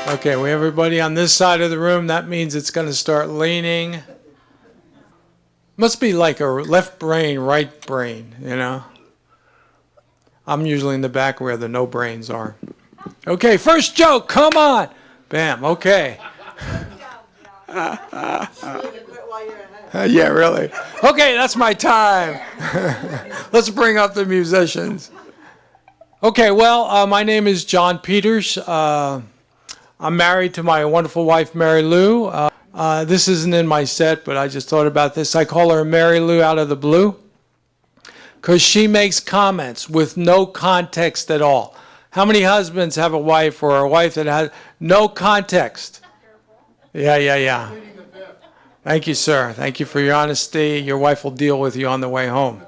Okay, we have everybody on this side of the room. That means it's going to start leaning. Must be like a left brain, right brain, you know? I'm usually in the back where the no brains are. Okay, first joke, come on. Bam, okay. Yeah, really. Okay, that's my time. Let's bring up the musicians. Okay, well, my name is John Peters. I'm married to my wonderful wife, Mary Lou. This isn't in my set, but I just thought about this. I call her Mary Lou out of the blue because she makes comments with no context at all. How many husbands have a wife or a wife that has no context? Yeah. Thank you, sir. Thank you for your honesty. Your wife will deal with you on the way home.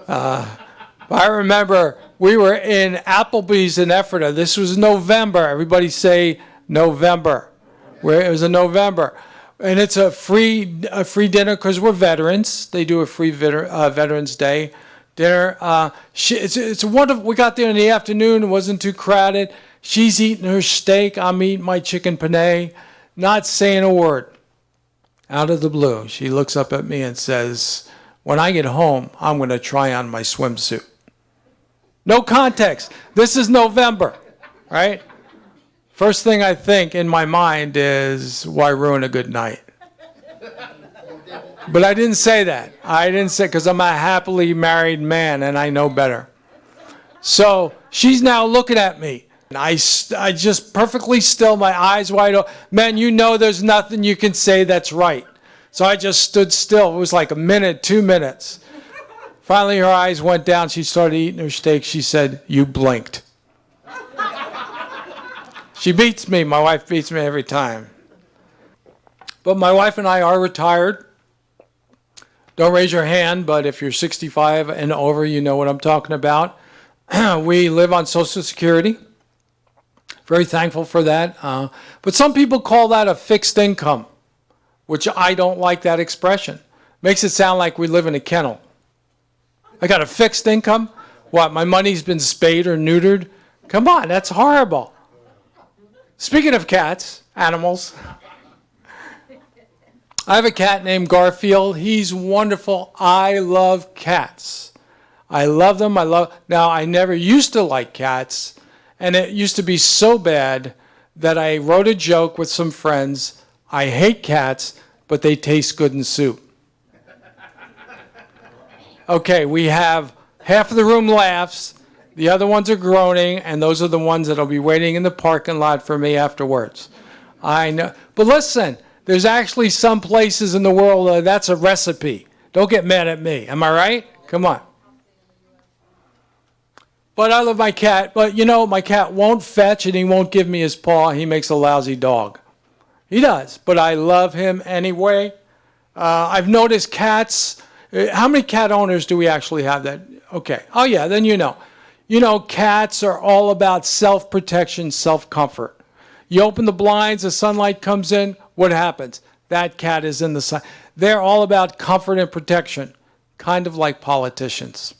I remember we were in Applebee's in Ephrata. This was November. Everybody say November. It was in November. And it's a free dinner because we're veterans. They do a free Veterans Day dinner. It's wonderful. We got there in the afternoon. It wasn't too crowded. She's eating her steak. I'm eating my chicken penne. Not saying a word. Out of the blue, she looks up at me and says, when I get home, I'm going to try on my swimsuit. No context. This is November, right? First thing I think in my mind is, why ruin a good night? But I didn't say that. I didn't say, because I'm a happily married man and I know better. So she's now looking at me. And I just perfectly still, my eyes wide open. Man, you know there's nothing you can say that's right. So I just stood still. It was like a minute, 2 minutes. Finally, her eyes went down. She started eating her steak. She said, you blinked. She beats me. My wife beats me every time. But my wife and I are retired. Don't raise your hand, but if you're 65 and over, you know what I'm talking about. We live on Social Security. Very thankful for that. But some people call that a fixed income, which I don't like that expression. Makes it sound like we live in a kennel. I got a fixed income? What, my money's been spayed or neutered? Come on, that's horrible. Speaking of cats, animals, I have a cat named Garfield. He's wonderful. I love cats. I love them. Now, I never used to like cats. And it used to be so bad that I wrote a joke with some friends. I hate cats, but they taste good in soup. Okay, we have half of the room laughs, the other ones are groaning, and those are the ones that'll be waiting in the parking lot for me afterwards. I know. But listen, there's actually some places in the world that's a recipe. Don't get mad at me. Am I right? Come on. But I love my cat. But, you know, my cat won't fetch and he won't give me his paw. He makes a lousy dog. He does. But I love him anyway. I've noticed cats. How many cat owners do we actually have that? Okay. Oh, yeah, then you know. You know, cats are all about self-protection, self-comfort. You open the blinds, the sunlight comes in. What happens? That cat is in the sun. They're all about comfort and protection, kind of like politicians.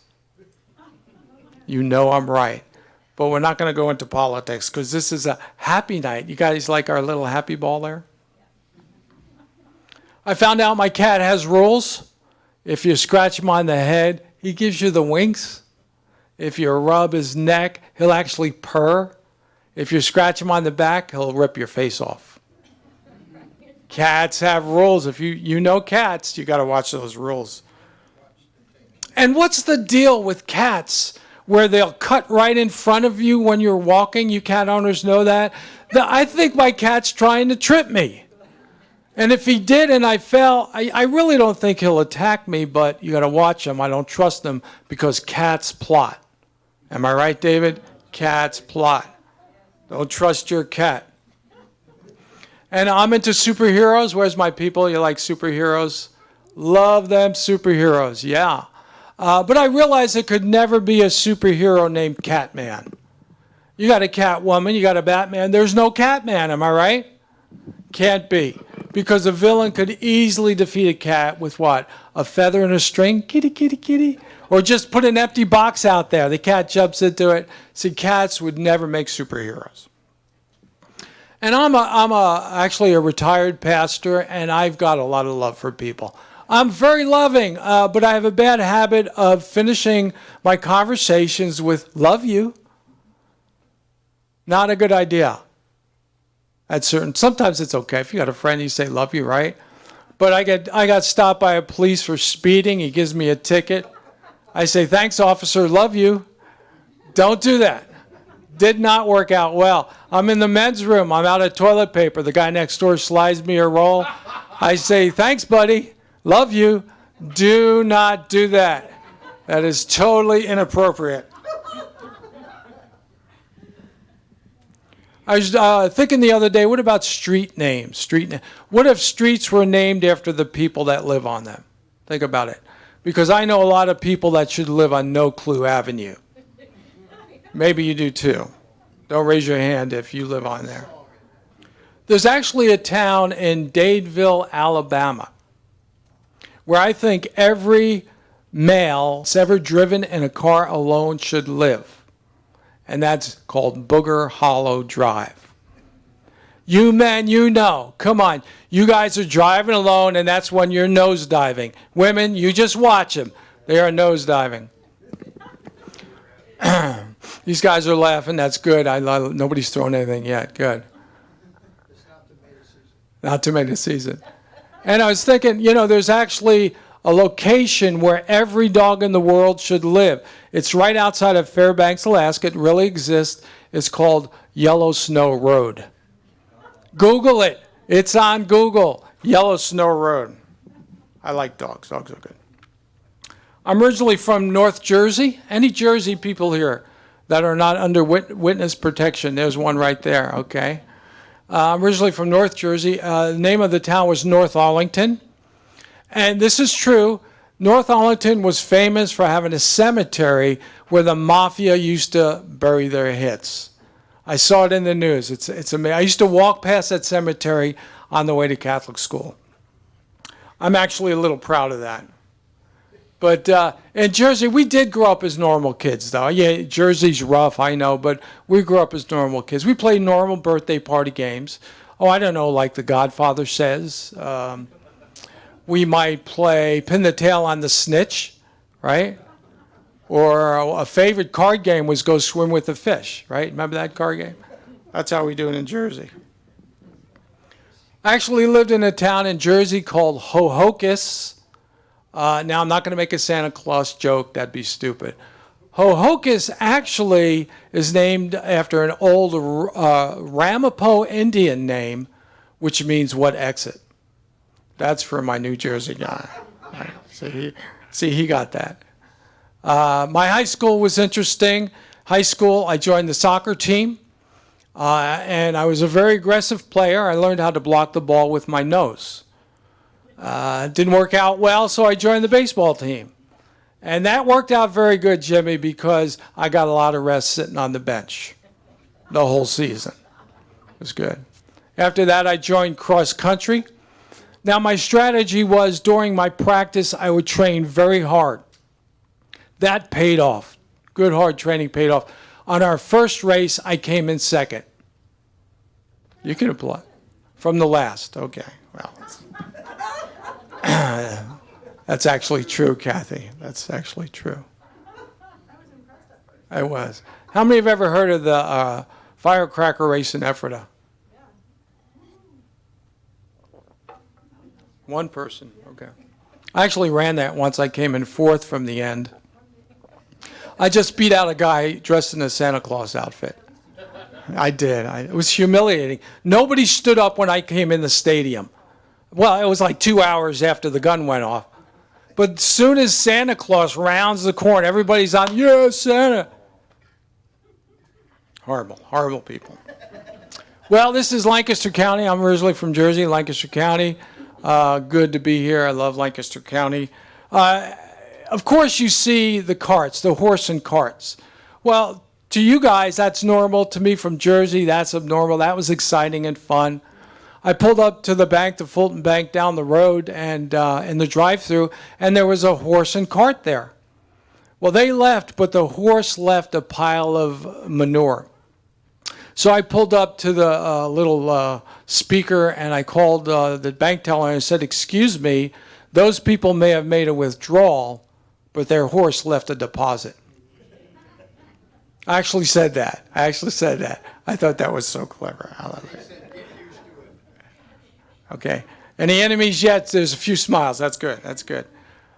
You know I'm right. But we're not going to go into politics because this is a happy night. You guys like our little happy ball there? I found out my cat has rules. If you scratch him on the head, he gives you the winks. If you rub his neck, he'll actually purr. If you scratch him on the back, he'll rip your face off. Cats have rules. If you know cats, you got to watch those rules. And what's the deal with cats? Where they'll cut right in front of you when you're walking. You cat owners know that. I think my cat's trying to trip me. And if he did and I fell, I really don't think he'll attack me, but you got to watch him. I don't trust him because cats plot. Am I right, David? Cats plot. Don't trust your cat. And I'm into superheroes. Where's my people? You like superheroes? Love them superheroes, yeah. But I realize there could never be a superhero named Catman. You got a Catwoman, you got a Batman. There's no Catman, am I right? Can't be. Because a villain could easily defeat a cat with what? A feather and a string? Kitty, kitty, kitty. Or just put an empty box out there. The cat jumps into it. See, cats would never make superheroes. And actually a retired pastor, and I've got a lot of love for people. I'm very loving, but I have a bad habit of finishing my conversations with "love you." Not a good idea. Sometimes it's okay if you got a friend, you say "love you," right? But I got stopped by a police for speeding. He gives me a ticket. I say, "Thanks, officer. Love you." Don't do that. Did not work out well. I'm in the men's room. I'm out of toilet paper. The guy next door slides me a roll. I say, "Thanks, buddy. Love you." Do not do that. That is totally inappropriate. I was thinking the other day, what about street names? What if streets were named after the people that live on them? Think about it. Because I know a lot of people that should live on No Clue Avenue. Maybe you do too. Don't raise your hand if you live on there. There's actually a town in Dadeville, Alabama, where I think every male that's ever driven in a car alone should live. And that's called Booger Hollow Drive. You men, you know. Come on. You guys are driving alone, and that's when you're nosediving. Women, you just watch them. They are nosediving. These guys are laughing. That's good. Nobody's thrown anything yet. Good. It's not tomato season. And I was thinking, there's actually a location where every dog in the world should live. It's right outside of Fairbanks, Alaska. It really exists. It's called Yellow Snow Road. Google it. It's on Google. Yellow Snow Road. I like dogs. Dogs are good. I'm originally from North Jersey. Any Jersey people here that are not under witness protection? There's one right there, okay? I'm originally from North Jersey. The name of the town was North Arlington. And this is true. North Arlington was famous for having a cemetery where the mafia used to bury their hits. I saw it in the news. It's amazing. I used to walk past that cemetery on the way to Catholic school. I'm actually a little proud of that. But in Jersey, we did grow up as normal kids, though. Yeah, Jersey's rough, I know, but we grew up as normal kids. We played normal birthday party games. Oh, I don't know, like The Godfather says. We might play Pin the Tail on the Snitch, right? Or a favorite card game was Go Swim with the Fish, right? Remember that card game? That's how we do it in Jersey. I actually lived in a town in Jersey called Ho-Ho-Kus. Now, I'm not going to make a Santa Claus joke. That'd be stupid. Ho-Ho-Kus actually is named after an old Ramapo Indian name, which means what exit. That's for my New Jersey guy. Right. See, he got that. My high school was interesting. High school, I joined the soccer team, and I was a very aggressive player. I learned how to block the ball with my nose. Didn't work out well, so I joined the baseball team. And that worked out very good, Jimmy, because I got a lot of rest sitting on the bench the whole season. It was good. After that, I joined cross country. Now, my strategy was during my practice, I would train very hard. That paid off. Good hard training paid off. On our first race, I came in second. You can apply. From the last. Okay. Well, that's actually true, Kathy. That's actually true. I was. How many have ever heard of the firecracker race in Ephrata? One person, okay. I actually ran that once. I came in fourth from the end. I just beat out a guy dressed in a Santa Claus outfit. I did. It was humiliating. Nobody stood up when I came in the stadium. Well, it was like 2 hours after the gun went off. But as soon as Santa Claus rounds the corner, everybody's on, yeah, Santa. Horrible, horrible people. Well, this is Lancaster County. I'm originally from Jersey, Lancaster County. Good to be here. I love Lancaster County. Of course, you see the carts, the horse and carts. Well, to you guys, that's normal. To me from Jersey, that's abnormal. That was exciting and fun. I pulled up to the bank, the Fulton Bank down the road, and in the drive-thru, and there was a horse and cart there. Well, they left, but the horse left a pile of manure. So I pulled up to the little speaker and I called the bank teller and I said, "Excuse me, those people may have made a withdrawal, but their horse left a deposit." I actually said that. I thought that was so clever. Okay. Any enemies yet? There's a few smiles. That's good.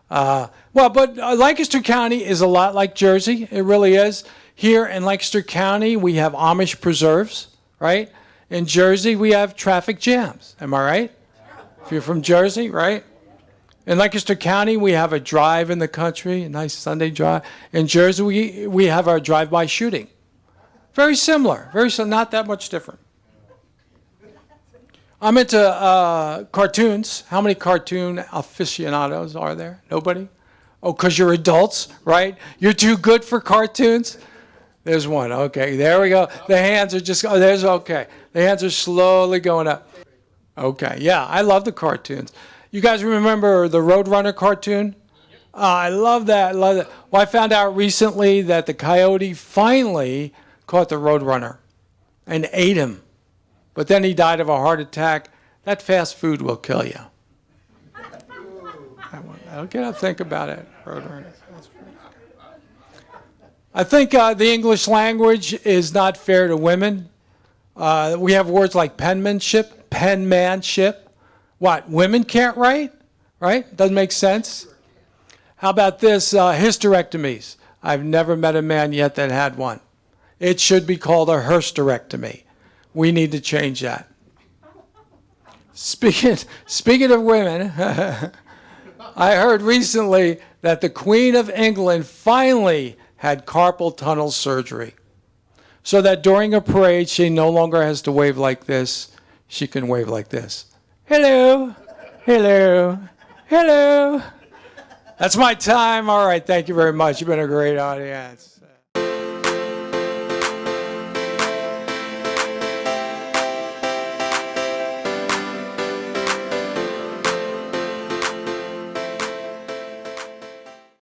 But Lancaster County is a lot like Jersey. It really is. Here in Lancaster County, we have Amish preserves, right? In Jersey, we have traffic jams. Am I right? If you're from Jersey, right? In Lancaster County, we have a drive in the country, a nice Sunday drive. In Jersey, we have our drive-by shooting. Very similar, not that much different. I'm into cartoons. How many cartoon aficionados are there? Nobody? Oh, because you're adults, right? You're too good for cartoons? There's one. Okay, there we go. The hands are just, okay. The hands are slowly going up. Okay, yeah, I love the cartoons. You guys remember the Roadrunner cartoon? I love that. Well, I found out recently that the coyote finally caught the Roadrunner and ate him. But then he died of a heart attack. That fast food will kill you. Okay, think about it. Roadrunner. I think the English language is not fair to women. We have words like penmanship. What, women can't write? Right? Doesn't make sense. How about this, hysterectomies? I've never met a man yet that had one. It should be called a hysterectomy. We need to change that. Speaking of women, I heard recently that the Queen of England finally had carpal tunnel surgery, so that during a parade she no longer has to wave like this. She can wave like this. Hello, hello, hello. That's my time. All right, thank you very much. You've been a great audience.